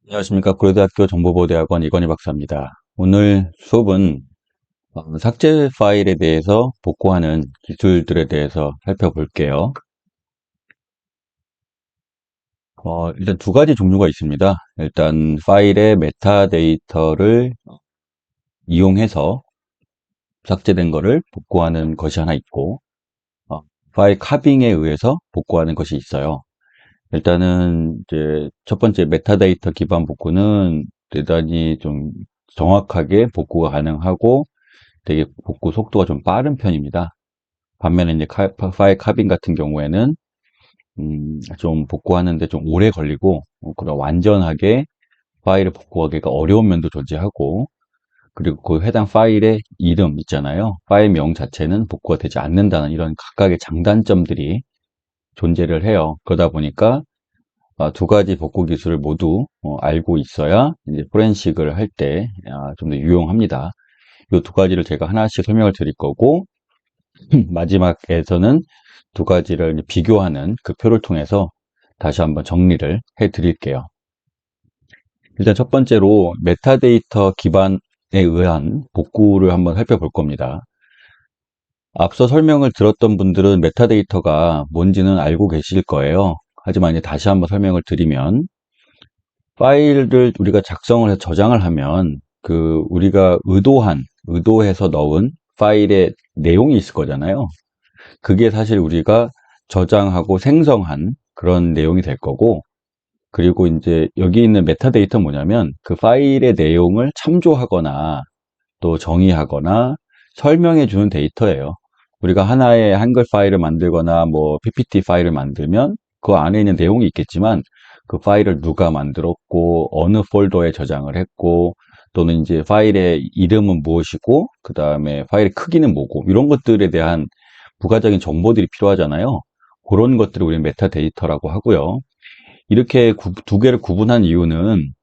안녕하십니까. 고려대학교 정보보호대학원 이건희 박사입니다. 오늘 수업은 삭제 파일에 대해서 복구하는 기술들에 대해서 살펴볼게요. 일단 두 가지 종류가 있습니다. 일단 파일의 메타데이터를 이용해서 삭제된 거를 복구하는 것이 하나 있고, 어, 파일 카빙에 의해서 복구하는 것이 있어요. 일단은 이제 첫 번째 메타데이터 기반 복구는 대단히 좀 정확하게 복구가 가능하고 되게 복구 속도가 좀 빠른 편입니다. 반면에 이제 파일 카빙 같은 경우에는 좀 복구하는데 좀 오래 걸리고 그런 완전하게 파일을 복구하기가 어려운 면도 존재하고, 그리고 그 해당 파일의 이름 있잖아요. 파일명 자체는 복구가 되지 않는다는 이런 각각의 장단점들이 존재를 해요. 그러다 보니까 두 가지 복구 기술을 모두 알고 있어야 이제 포렌식을 할 때 좀 더 유용합니다. 이 두 가지를 제가 하나씩 설명을 드릴 거고, 마지막에서는 두 가지를 이제 비교하는 그 표를 통해서 다시 한번 정리를 해 드릴게요. 일단 첫 번째로 메타데이터 기반에 의한 복구를 한번 살펴볼 겁니다. 앞서 설명을 들었던 분들은 메타데이터가 뭔지는 알고 계실 거예요. 하지만 이제 다시 한번 설명을 드리면, 파일을 우리가 작성을 해서 저장을 하면 우리가 의도해서 넣은 파일의 내용이 있을 거잖아요. 그게 사실 우리가 저장하고 생성한 그런 내용이 될 거고, 그리고 이제 여기 있는 메타데이터는 뭐냐면 그 파일의 내용을 참조하거나 또 정의하거나 설명해 주는 데이터예요. 우리가 하나의 한글 파일을 만들거나 뭐 PPT 파일을 만들면 그 안에 있는 내용이 있겠지만, 그 파일을 누가 만들었고 어느 폴더에 저장을 했고, 또는 이제 파일의 이름은 무엇이고 그 다음에 파일의 크기는 뭐고, 이런 것들에 대한 부가적인 정보들이 필요하잖아요. 그런 것들을 우리는 메타데이터라고 하고요. 이렇게 두 개를 구분한 이유는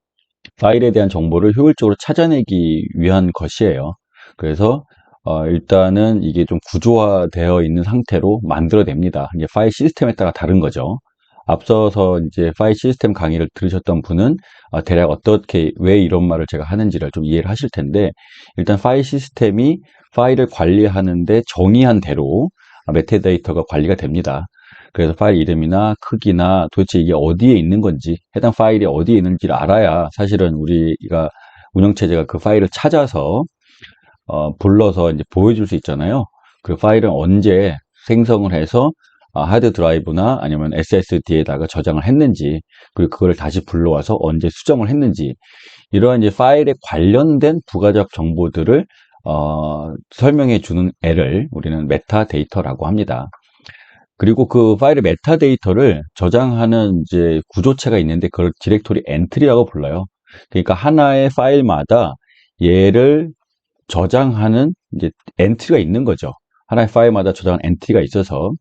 파일에 대한 정보를 효율적으로 찾아내기 위한 것이에요. 그래서 일단은 이게 좀 구조화되어 있는 상태로 만들어냅니다. 이제 파일 시스템에 따라 다른 거죠. 앞서서 이제 파일 시스템 강의를 들으셨던 분은 대략 어떻게, 왜 이런 말을 제가 하는지를 좀 이해를 하실 텐데, 일단 파일 시스템이 파일을 관리하는데 정의한 대로 메타데이터가 관리가 됩니다. 그래서 파일 이름이나 크기나 도대체 이게 어디에 있는 건지, 해당 파일이 어디에 있는지를 알아야 사실은 우리가 운영체제가 그 파일을 찾아서 불러서 이제 보여줄 수 있잖아요. 그 파일은 언제 생성을 해서 하드 드라이브나 아니면 SSD에다가 저장을 했는지, 그리고 그걸 다시 불러와서 언제 수정을 했는지, 이러한 이제 파일에 관련된 부가적 정보들을 설명해 주는 애를 우리는 메타데이터라고 합니다. 그리고 그 파일의 메타데이터를 저장하는 이제 구조체가 있는데 그걸 디렉토리 엔트리라고 불러요. 그러니까 하나의 파일마다 얘를 저장하는 이제 엔트리가 있는 거죠. 하나의 파일마다 저장한 엔트리가 있어서,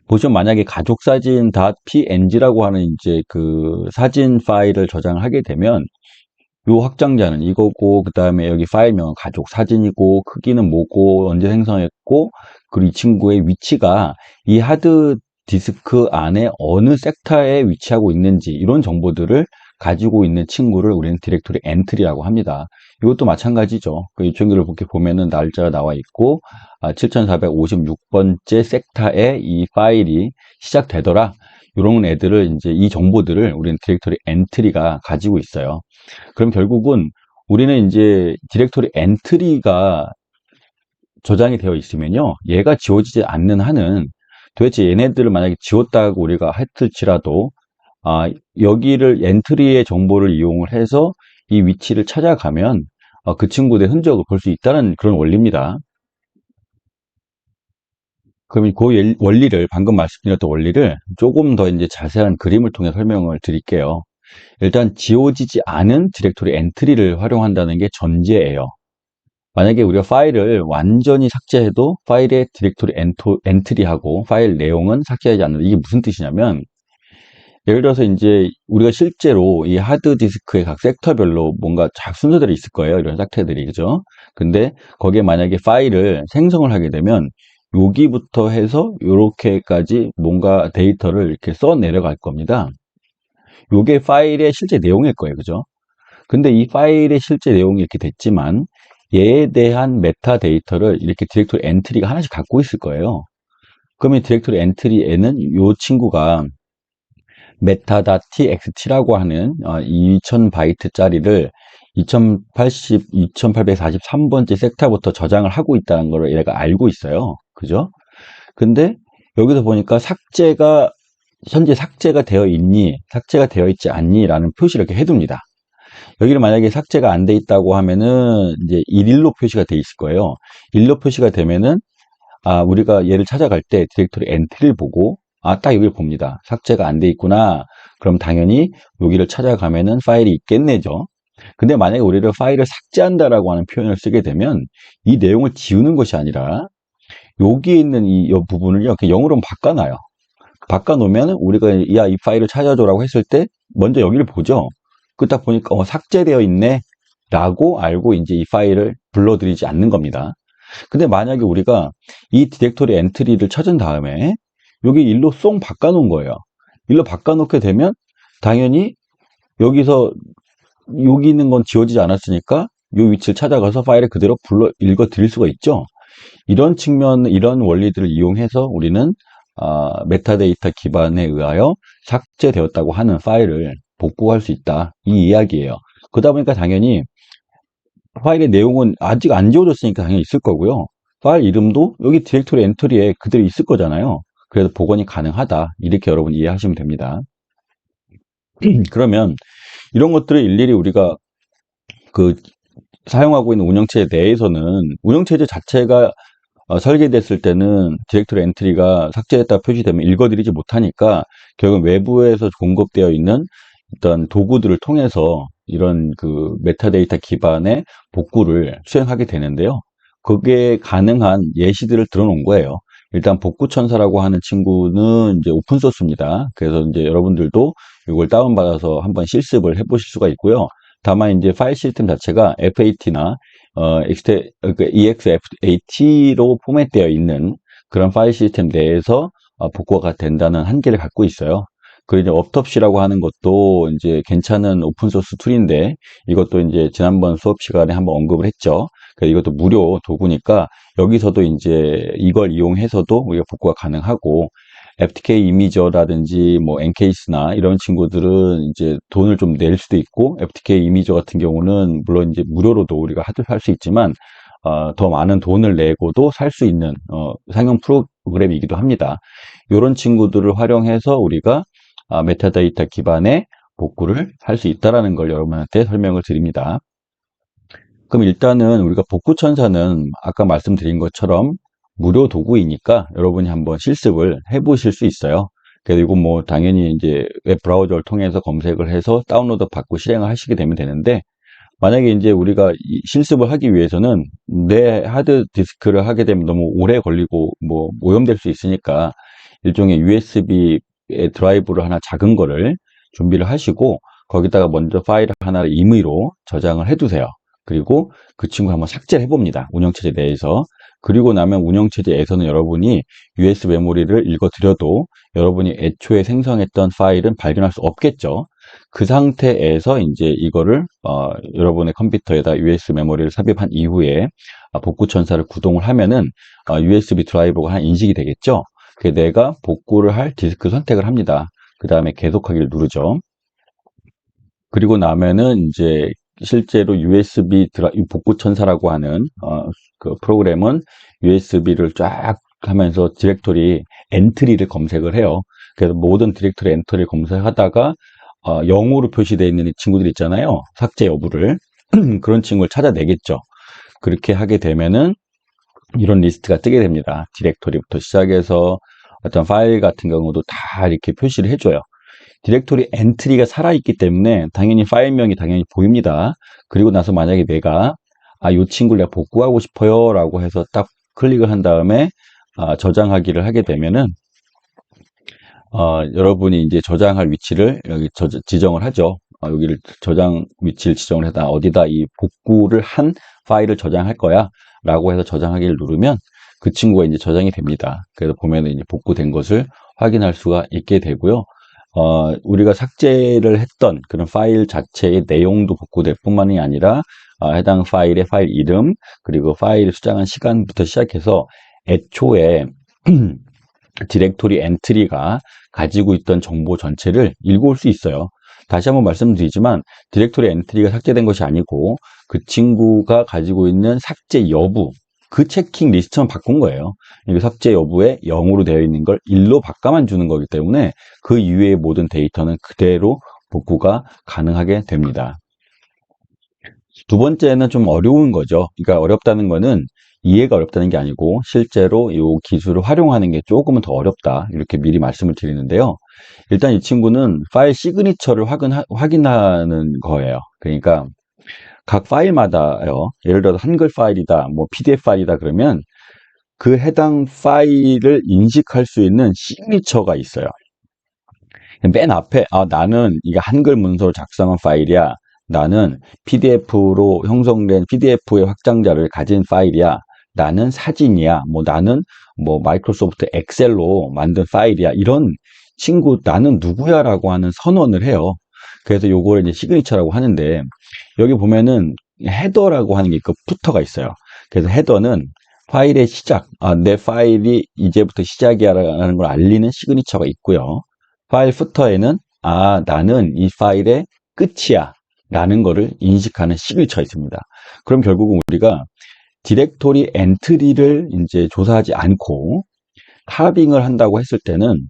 보시면 만약에 가족사진 .png라고 하는 이제 그 사진 파일을 저장을 하게 되면, 요 확장자는 이거고, 그 다음에 여기 파일명은 가족 사진이고, 크기는 뭐고, 언제 생성했고, 그리고 이 친구의 위치가 이 하드 디스크 안에 어느 섹터에 위치하고 있는지, 이런 정보들을 가지고 있는 친구를 우리는 디렉토리 엔트리라고 합니다. 이것도 마찬가지죠. 이쪽을 이렇게 보면은 날짜가 나와 있고, 7456번째 섹터에 이 파일이 시작되더라. 이런 애들을 이제 이 정보들을 우리는 디렉토리 엔트리가 가지고 있어요. 그럼 결국은 우리는 이제 디렉토리 엔트리가 저장이 되어 있으면요, 얘가 지워지지 않는 한은, 도대체 얘네들을 만약에 지웠다고 우리가 했을지라도 여기를 엔트리의 정보를 이용을 해서 이 위치를 찾아가면 그 친구들의 흔적을 볼 수 있다는 그런 원리입니다. 그럼 그 원리를, 방금 말씀드렸던 원리를 조금 더 이제 자세한 그림을 통해 설명을 드릴게요. 일단 지워지지 않은 디렉토리 엔트리를 활용한다는 게 전제예요. 만약에 우리가 파일을 완전히 삭제해도 파일의 디렉토리 엔트리하고 파일 내용은 삭제하지 않는다. 이게 무슨 뜻이냐면, 예를 들어서 이제 우리가 실제로 이 하드디스크의 각 섹터별로 뭔가 순서들이 있을 거예요. 이런 삭제들이, 그죠? 근데 거기에 만약에 파일을 생성을 하게 되면 여기부터 해서 이렇게까지 뭔가 데이터를 이렇게 써 내려갈 겁니다. 요게 파일의 실제 내용일 거예요. 그죠? 근데 이 파일의 실제 내용이 이렇게 됐지만 얘에 대한 메타데이터를 이렇게 디렉토리 엔트리가 하나씩 갖고 있을 거예요. 그러면 디렉토리 엔트리에는 이 친구가 metadata.txt라고 하는 2000바이트짜리를 2843번째 섹터부터 저장을 하고 있다는 걸 얘가 알고 있어요. 그죠? 근데 여기서 보니까 현재 삭제가 되어 있니, 삭제가 되어 있지 않니 라는 표시를 이렇게 해둡니다. 여기를 만약에 삭제가 안 돼 있다고 하면은 이제 1일로 표시가 돼 있을 거예요. 1로 표시가 되면은 우리가 얘를 찾아갈 때 디렉토리 엔트리를 보고 딱 여기를 봅니다. 삭제가 안 돼 있구나. 그럼 당연히 여기를 찾아가면은 파일이 있겠네죠. 근데 만약에 우리를 파일을 삭제한다라고 하는 표현을 쓰게 되면 이 내용을 지우는 것이 아니라 여기에 있는 이 부분을 이렇게 0으로 바꿔놔요. 바꿔놓으면 우리가 야, 이 파일을 찾아줘라고 했을 때 먼저 여기를 보죠. 그 딱 보니까 삭제되어 있네 라고 알고 이제 이 파일을 불러들이지 않는 겁니다. 근데 만약에 우리가 이 디렉토리 엔트리를 찾은 다음에 여기 일로 쏙 바꿔놓은 거예요. 일로 바꿔놓게 되면 당연히 여기서 여기 있는 건 지워지지 않았으니까 이 위치를 찾아가서 파일을 그대로 읽어 드릴 수가 있죠. 이런 원리들을 이용해서 우리는 메타데이터 기반에 의하여 삭제되었다고 하는 파일을 복구할 수 있다. 이 이야기예요. 그러다 보니까 당연히 파일의 내용은 아직 안 지워졌으니까 당연히 있을 거고요. 파일 이름도 여기 디렉토리 엔트리에 그대로 있을 거잖아요. 그래서 복원이 가능하다. 이렇게 여러분 이해하시면 됩니다. 그러면 이런 것들을 일일이 우리가 사용하고 있는 운영체제 내에서는 운영체제 자체가 설계됐을 때는 디렉토리 엔트리가 삭제했다 표시되면 읽어드리지 못하니까 결국 외부에서 공급되어 있는 어떤 도구들을 통해서 이런 메타데이터 기반의 복구를 수행하게 되는데요. 그게 가능한 예시들을 들어놓은 거예요. 일단 복구천사라고 하는 친구는 이제 오픈소스입니다. 그래서 이제 여러분들도 이걸 다운받아서 한번 실습을 해보실 수가 있고요. 다만 이제 파일 시스템 자체가 FAT나 EXFAT로 포맷되어 있는 그런 파일 시스템 내에서 복구가 된다는 한계를 갖고 있어요. 그리고 이제 업톱시라고 하는 것도 이제 괜찮은 오픈소스 툴인데 이것도 이제 지난번 수업 시간에 한번 언급을 했죠. 그래서 이것도 무료 도구니까 여기서도 이제 이걸 이용해서도 우리가 복구가 가능하고 FTK 이미저라든지 뭐 엔케이스나 이런 친구들은 이제 돈을 좀 낼 수도 있고 FTK 이미저 같은 경우는 물론 이제 무료로도 우리가 할 수 있지만 더 많은 돈을 내고도 살 수 있는 상용 프로그램이기도 합니다. 이런 친구들을 활용해서 우리가 메타데이터 기반의 복구를 할 수 있다는 걸 여러분한테 설명을 드립니다. 그럼 일단은 우리가 복구천사는 아까 말씀드린 것처럼 무료 도구이니까 여러분이 한번 실습을 해보실 수 있어요. 그리고 뭐 당연히 이제 웹 브라우저를 통해서 검색을 해서 다운로드 받고 실행을 하시게 되면 되는데 만약에 이제 우리가 실습을 하기 위해서는 내 하드 디스크를 하게 되면 너무 오래 걸리고 뭐 오염될 수 있으니까 일종의 USB 드라이브를 하나 작은 거를 준비를 하시고 거기다가 먼저 파일 하나를 임의로 저장을 해 두세요. 그리고 그 친구 한번 삭제를 해봅니다. 운영체제 내에서. 그리고 나면 운영체제에서는 여러분이 USB 메모리를 읽어드려도 여러분이 애초에 생성했던 파일은 발견할 수 없겠죠. 그 상태에서 이제 이거를 여러분의 컴퓨터에다 USB 메모리를 삽입한 이후에 복구천사를 구동을 하면은 USB 드라이브가 하나 인식이 되겠죠. 그 내가 복구를 할 디스크 선택을 합니다. 그 다음에 계속하기를 누르죠. 그리고 나면은 이제 실제로 USB 복구천사라고 하는 그 프로그램은 USB를 쫙 하면서 디렉토리 엔트리를 검색을 해요. 그래서 모든 디렉토리 엔트리를 검색하다가 0으로 표시되어 있는 친구들 있잖아요. 삭제 여부를 그런 친구를 찾아내겠죠. 그렇게 하게 되면은 이런 리스트가 뜨게 됩니다. 디렉토리부터 시작해서 어떤 파일 같은 경우도 다 이렇게 표시를 해줘요. 디렉토리 엔트리가 살아있기 때문에 당연히 파일명이 당연히 보입니다. 그리고 나서 만약에 내가 이 친구를 내가 복구하고 싶어요 라고 해서 딱 클릭을 한 다음에 저장하기를 하게 되면은 여러분이 이제 저장할 위치를 여기 지정을 하죠. 여기를 저장 위치를 지정을 해다 어디다 이 복구를 한 파일을 저장할 거야 라고 해서 저장하기를 누르면 그 친구가 이제 저장이 됩니다. 그래서 보면은 이제 복구된 것을 확인할 수가 있게 되고요. 우리가 삭제를 했던 그런 파일 자체의 내용도 복구될 뿐만이 아니라 해당 파일의 파일 이름 그리고 파일을 수정한 시간부터 시작해서 애초에 디렉토리 엔트리가 가지고 있던 정보 전체를 읽어올 수 있어요. 다시 한번 말씀드리지만 디렉토리 엔트리가 삭제된 것이 아니고 그 친구가 가지고 있는 삭제 여부 그 체킹 리스트만 바꾼 거예요. 이게 삭제 여부에 0으로 되어 있는 걸 1로 바꿔만 주는 거기 때문에 그 이외의 모든 데이터는 그대로 복구가 가능하게 됩니다. 두 번째는 좀 어려운 거죠. 그러니까 어렵다는 거는 이해가 어렵다는 게 아니고 실제로 이 기술을 활용하는 게 조금은 더 어렵다. 이렇게 미리 말씀을 드리는데요. 일단 이 친구는 파일 시그니처를 확인하는 거예요. 그러니까 각 파일마다요. 예를 들어서 한글 파일이다, 뭐 PDF 파일이다 그러면 그 해당 파일을 인식할 수 있는 시그니처가 있어요. 맨 앞에 나는 이게 한글 문서로 작성한 파일이야. 나는 PDF로 형성된 PDF의 확장자를 가진 파일이야. 나는 사진이야. 뭐 나는 뭐 마이크로소프트 엑셀로 만든 파일이야. 이런 친구 나는 누구야라고 하는 선언을 해요. 그래서 요거를 이제 시그니처라고 하는데 여기 보면은 헤더라고 하는 게 있고 푸터가 있어요. 그래서 헤더는 파일의 시작, 내 파일이 이제부터 시작이야라는 걸 알리는 시그니처가 있고요. 파일 푸터에는 나는 이 파일의 끝이야 라는 거를 인식하는 시그니처가 있습니다. 그럼 결국은 우리가 디렉토리 엔트리를 이제 조사하지 않고 타빙을 한다고 했을 때는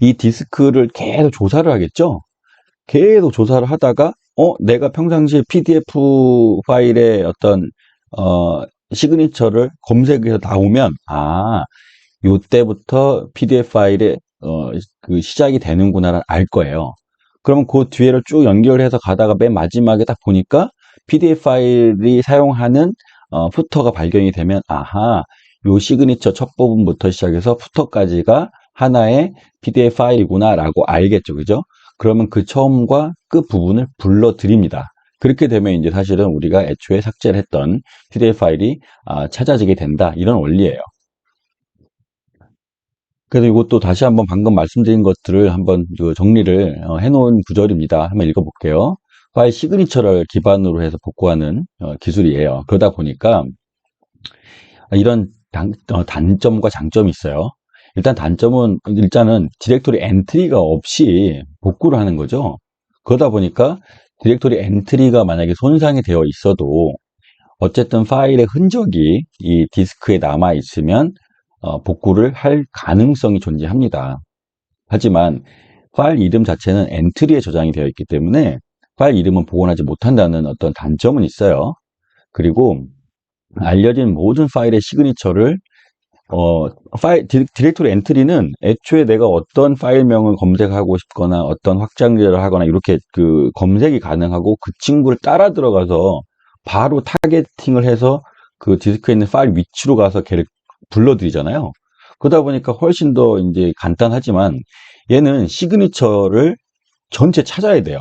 이 디스크를 계속 조사를 하겠죠. 계속 조사를 하다가 내가 평상시에 PDF 파일의 어떤 시그니처를 검색해서 나오면 요때부터 PDF 파일에 그 시작이 되는구나를 알 거예요. 그러면 그 뒤에를 쭉 연결해서 가다가 맨 마지막에 딱 보니까 PDF 파일이 사용하는 푸터가 발견이 되면 요 시그니처 첫 부분부터 시작해서 푸터까지가 하나의 PDF 파일이구나 라고 알겠죠. 그죠? 그러면 그 처음과 끝 부분을 불러드립니다. 그렇게 되면 이제 사실은 우리가 애초에 삭제를 했던 PDF 파일이 찾아지게 된다. 이런 원리예요. 그래서 이것도 다시 한번 방금 말씀드린 것들을 한번 정리를 해놓은 구절입니다. 한번 읽어볼게요. 파일 시그니처를 기반으로 해서 복구하는 기술이에요. 그러다 보니까 이런 단점과 장점이 있어요. 일단 단점은 일단은 디렉토리 엔트리가 없이 복구를 하는 거죠. 그러다 보니까 디렉토리 엔트리가 만약에 손상이 되어 있어도 어쨌든 파일의 흔적이 이 디스크에 남아 있으면 복구를 할 가능성이 존재합니다. 하지만 파일 이름 자체는 엔트리에 저장이 되어 있기 때문에 파일 이름은 복원하지 못한다는 어떤 단점은 있어요. 그리고 알려진 모든 파일의 시그니처를 디렉토리 엔트리는 애초에 내가 어떤 파일명을 검색하고 싶거나 어떤 확장자를 하거나 이렇게 그 검색이 가능하고 그 친구를 따라 들어가서 바로 타겟팅을 해서 그 디스크에 있는 파일 위치로 가서 걔를 불러들이잖아요. 그러다 보니까 훨씬 더 이제 간단하지만 얘는 시그니처를 전체 찾아야 돼요.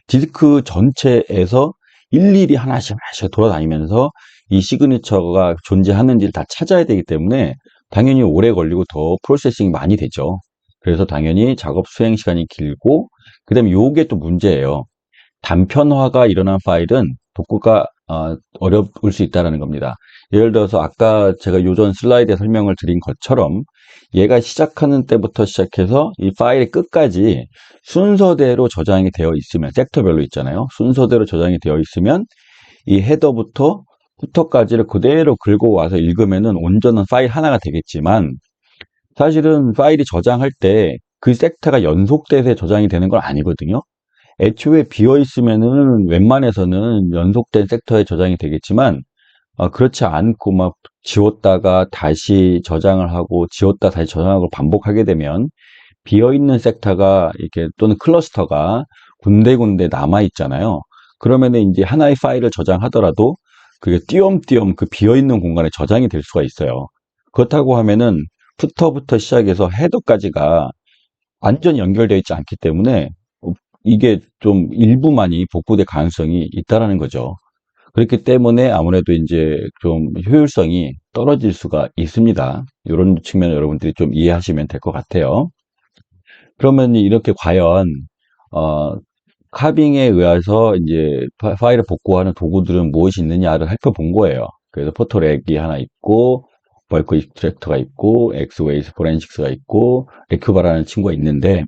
디스크 전체에서 일일이 하나씩 돌아다니면서 이 시그니처가 존재하는지를 다 찾아야 되기 때문에 당연히 오래 걸리고 더 프로세싱이 많이 되죠. 그래서 당연히 작업 수행 시간이 길고 그 다음에 요게 또 문제예요. 단편화가 일어난 파일은 복구가 어려울 수 있다는 겁니다. 예를 들어서 아까 제가 요전 슬라이드에 설명을 드린 것처럼 얘가 시작하는 때부터 시작해서 이 파일의 끝까지 순서대로 저장이 되어 있으면 섹터별로 있잖아요. 순서대로 저장이 되어 있으면 이 헤더부터 후터까지를 그대로 긁고 와서 읽으면은 온전한 파일 하나가 되겠지만 사실은 파일이 저장할 때 그 섹터가 연속돼서 저장이 되는 건 아니거든요. 애초에 비어 있으면은 웬만해서는 연속된 섹터에 저장이 되겠지만 그렇지 않고 막 지웠다가 다시 저장을 하고 지웠다 다시 저장하고 반복하게 되면 비어 있는 섹터가 이렇게 또는 클러스터가 군데군데 남아 있잖아요. 그러면은 이제 하나의 파일을 저장하더라도 그게 띄엄띄엄 그 비어 있는 공간에 저장이 될 수가 있어요. 그렇다고 하면은 푸터부터 시작해서 헤더까지가 완전히 연결되어 있지 않기 때문에 이게 좀 일부만이 복구될 가능성이 있다라는 거죠. 그렇기 때문에 아무래도 이제 좀 효율성이 떨어질 수가 있습니다. 이런 측면을 여러분들이 좀 이해하시면 될 것 같아요. 그러면 이렇게 과연 어, 카빙에 의해서 이제 파일을 복구하는 도구들은 무엇이 있느냐를 살펴본 거예요. 그래서 포토렉이 하나 있고, 벌크 익스트랙터가 있고, 엑스웨이스 포렌식스가 있고, 레큐바라는 친구가 있는데,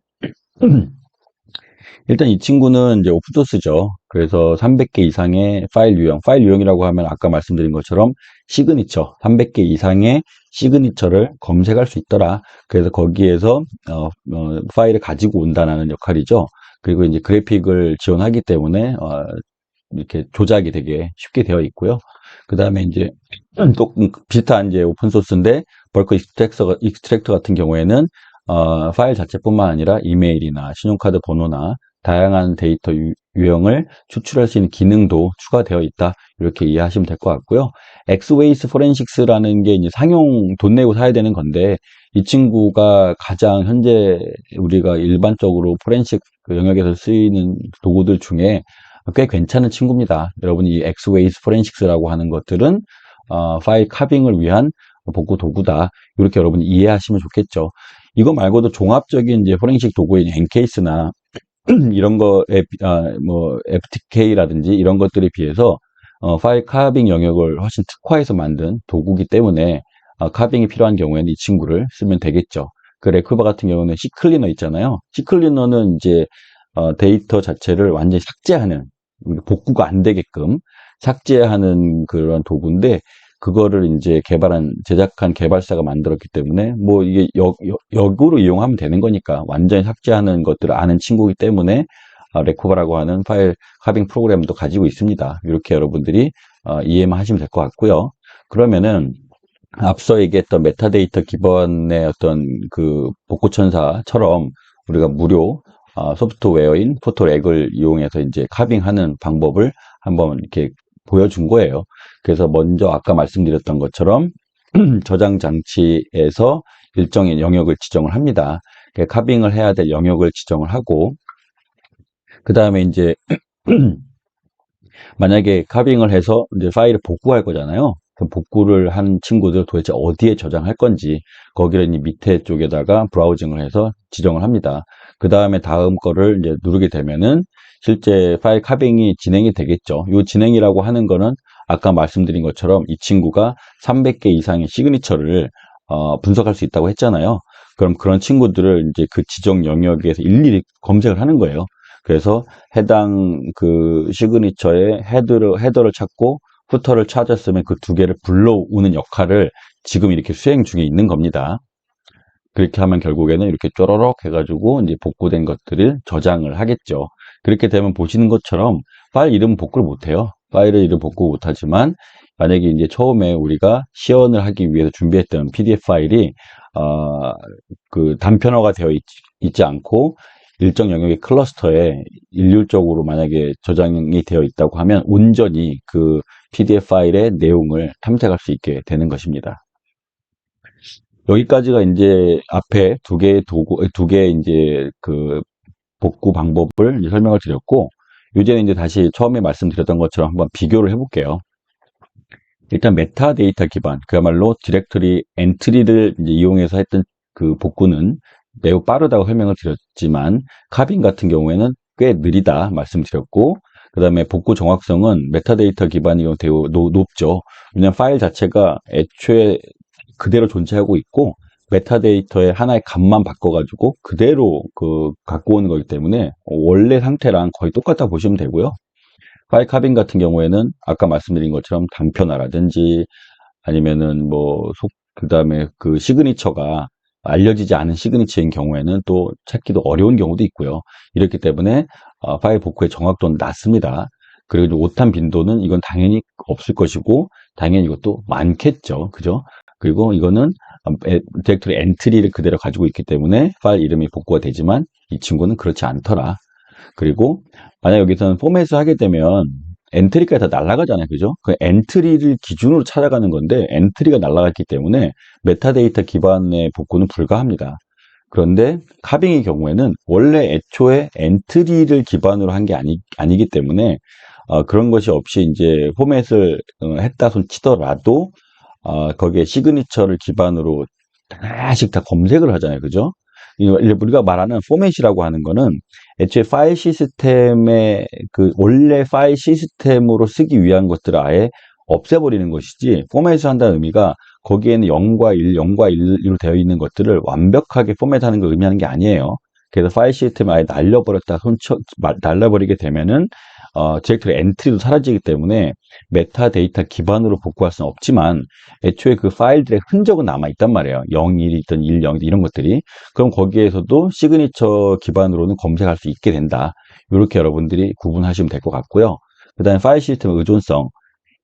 일단 이 친구는 이제 오픈소스죠. 그래서 300개 이상의 파일 유형이라고 하면 아까 말씀드린 것처럼 시그니처, 300개 이상의 시그니처를 검색할 수 있더라. 그래서 거기에서 파일을 가지고 온다는 역할이죠. 그리고 이제 그래픽을 지원하기 때문에 이렇게 조작이 되게 쉽게 되어 있고요. 그 다음에 이제 또 비슷한 이제 오픈 소스인데 벌크 익스트랙터 같은 경우에는 파일 자체뿐만 아니라 이메일이나 신용카드 번호나 다양한 데이터 유형을 추출할 수 있는 기능도 추가되어 있다. 이렇게 이해하시면 될 것 같고요. 엑스웨이스 포렌식스라는 게 이제 상용 돈 내고 사야 되는 건데 이 친구가 가장 현재 우리가 일반적으로 포렌식 그 영역에서 쓰이는 도구들 중에 꽤 괜찮은 친구입니다. 여러분 이 엑스웨이스 포렌식스라고 하는 것들은 파일 카빙을 위한 복구 도구다. 이렇게 여러분이 이해하시면 좋겠죠. 이거 말고도 종합적인 이제 포렌식 도구인 엔케이스나 이런 거에 뭐 FTK라든지 이런 것들에 비해서 파일 카빙 영역을 훨씬 특화해서 만든 도구기 때문에 카빙이 필요한 경우에는 이 친구를 쓰면 되겠죠. 그 레쿠바 같은 경우는 C클리너 있잖아요. C클리너는 이제 데이터 자체를 완전히 삭제하는 복구가 안 되게끔 삭제하는 그런 도구인데 그거를 이제 제작한 개발사가 만들었기 때문에 뭐 이게 역으로 이용하면 되는 거니까 완전히 삭제하는 것들을 아는 친구이기 때문에 레코바라고 하는 파일 카빙 프로그램도 가지고 있습니다. 이렇게 여러분들이 이해만 하시면 될 것 같고요. 그러면은 앞서 얘기했던 메타데이터 기반의 어떤 그 복구천사처럼 우리가 무료 소프트웨어인 포토렉을 이용해서 이제 카빙하는 방법을 한번 이렇게 보여준 거예요. 그래서 먼저 아까 말씀드렸던 것처럼 저장 장치에서 일정의 영역을 지정을 합니다. 카빙을 해야 될 영역을 지정을 하고 그 다음에 이제 만약에 카빙을 해서 이제 파일을 복구할 거잖아요. 그 복구를 한 친구들 도대체 어디에 저장할 건지 거기를 이제 밑에 쪽에다가 브라우징을 해서 지정을 합니다. 그 다음에 다음 거를 이제 누르게 되면은 실제 파일 카빙이 진행이 되겠죠. 이 진행이라고 하는 거는 아까 말씀드린 것처럼 이 친구가 300개 이상의 시그니처를 분석할 수 있다고 했잖아요. 그럼 그런 친구들을 이제 그 지정 영역에서 일일이 검색을 하는 거예요. 그래서 해당 그 시그니처의 헤더를 찾고 후터를 찾았으면 그 두 개를 불러오는 역할을 지금 이렇게 수행 중에 있는 겁니다. 그렇게 하면 결국에는 이렇게 쪼로록 해가지고 이제 복구된 것들을 저장을 하겠죠. 그렇게 되면 보시는 것처럼 파일 이름 복구를 못해요. 파일을 이름 복구 못하지만 만약에 이제 처음에 우리가 시연을 하기 위해서 준비했던 PDF 파일이 그 단편화가 되어 있지 않고 일정 영역의 클러스터에 일률적으로 만약에 저장이 되어 있다고 하면 온전히 그 PDF 파일의 내용을 탐색할 수 있게 되는 것입니다. 여기까지가 이제 앞에 두 개의 도구, 두 개의 이제 그 복구 방법을 이제 설명을 드렸고, 이제는 이제 다시 처음에 말씀드렸던 것처럼 한번 비교를 해볼게요. 일단 메타데이터 기반, 그야말로 디렉터리 엔트리를 이제 이용해서 했던 그 복구는 매우 빠르다고 설명을 드렸지만, 카빈 같은 경우에는 꽤 느리다 말씀드렸고, 그 다음에 복구 정확성은 메타데이터 기반이 되게 높죠. 왜냐하면 파일 자체가 애초에 그대로 존재하고 있고 메타데이터의 하나의 값만 바꿔가지고 그대로 갖고 오는 거기 때문에 원래 상태랑 거의 똑같다 보시면 되고요. 파일 카빙 같은 경우에는 아까 말씀드린 것처럼 단편화라든지 아니면은 그다음에 그 시그니처가 알려지지 않은 시그니처인 경우에는 또 찾기도 어려운 경우도 있고요. 이렇기 때문에 파일 복구의 정확도는 낮습니다. 그리고 오탄 빈도는 이건 당연히 없을 것이고 당연히 이것도 많겠죠. 그죠? 그리고 이거는 디렉토리 엔트리를 그대로 가지고 있기 때문에 파일 이름이 복구가 되지만 이 친구는 그렇지 않더라. 그리고 만약 여기서는 포맷을 하게 되면 엔트리까지 다 날아가잖아요. 그죠? 그 엔트리를 기준으로 찾아가는 건데 엔트리가 날아갔기 때문에 메타데이터 기반의 복구는 불가합니다. 그런데 카빙의 경우에는 원래 애초에 엔트리를 기반으로 한 게 아니기 때문에 그런 것이 없이 이제 포맷을 했다 손 치더라도 거기에 시그니처를 기반으로 하나씩 다 검색을 하잖아요. 그죠? 우리가 말하는 포맷이라고 하는 거는 애초에 파일 시스템의 그 원래 파일 시스템으로 쓰기 위한 것들을 아예 없애버리는 것이지, 포맷을 한다는 의미가 거기에는 0과 1, 0과 1로 되어 있는 것들을 완벽하게 포맷하는 걸 의미하는 게 아니에요. 그래서 파일 시스템을 아예 날려버리게 되면은 디렉토리 엔트리도 사라지기 때문에 메타데이터 기반으로 복구할 수는 없지만 애초에 그 파일들의 흔적은 남아있단 말이에요. 0, 1이든 1, 0이든 이런 것들이. 그럼 거기에서도 시그니처 기반으로는 검색할 수 있게 된다. 이렇게 여러분들이 구분하시면 될 것 같고요. 그 다음에 파일 시스템 의존성.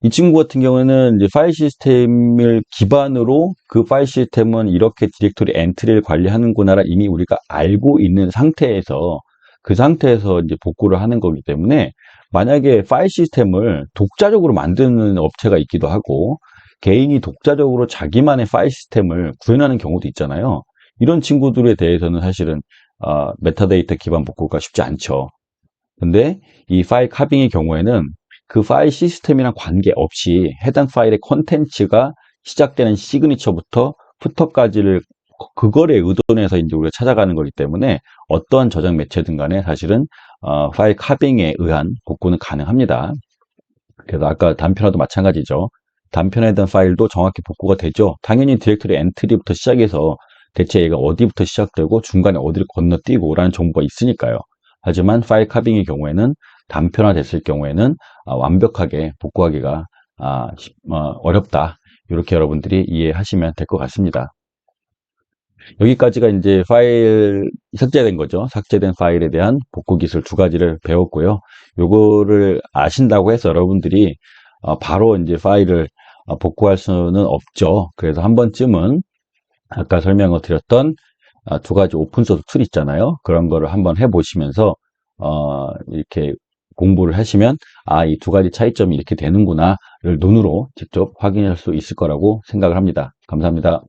이 친구 같은 경우는 이제 파일 시스템을 기반으로 그 파일 시스템은 이렇게 디렉토리 엔트리를 관리하는구나를 이미 우리가 알고 있는 상태에서 그 상태에서 이제 복구를 하는 거기 때문에, 만약에 파일 시스템을 독자적으로 만드는 업체가 있기도 하고 개인이 독자적으로 자기만의 파일 시스템을 구현하는 경우도 있잖아요. 이런 친구들에 대해서는 사실은 메타데이터 기반 복구가 쉽지 않죠. 근데 이 파일 카빙의 경우에는 그 파일 시스템이랑 관계없이 해당 파일의 콘텐츠가 시작되는 시그니처부터 푸터까지를 그거에 의존해서 이제 우리가 찾아가는 거기 때문에 어떠한 저장 매체든 간에 사실은 파일 카빙에 의한 복구는 가능합니다. 그래서 아까 단편화도 마찬가지죠. 단편화에 대한 파일도 정확히 복구가 되죠. 당연히 디렉토리 엔트리부터 시작해서 대체 얘가 어디부터 시작되고 중간에 어디를 건너뛰고 라는 정보가 있으니까요. 하지만 파일 카빙의 경우에는 단편화 됐을 경우에는 완벽하게 복구하기가 어렵다. 이렇게 여러분들이 이해하시면 될 것 같습니다. 여기까지가 이제 파일 삭제된 거죠. 삭제된 파일에 대한 복구 기술 두 가지를 배웠고요. 요거를 아신다고 해서 여러분들이 바로 이제 파일을 복구할 수는 없죠. 그래서 한 번쯤은 아까 설명을 드렸던 두 가지 오픈소스 툴 있잖아요. 그런 거를 한번 해보시면서 이렇게 공부를 하시면 이 두 가지 차이점이 이렇게 되는구나를 눈으로 직접 확인할 수 있을 거라고 생각을 합니다. 감사합니다.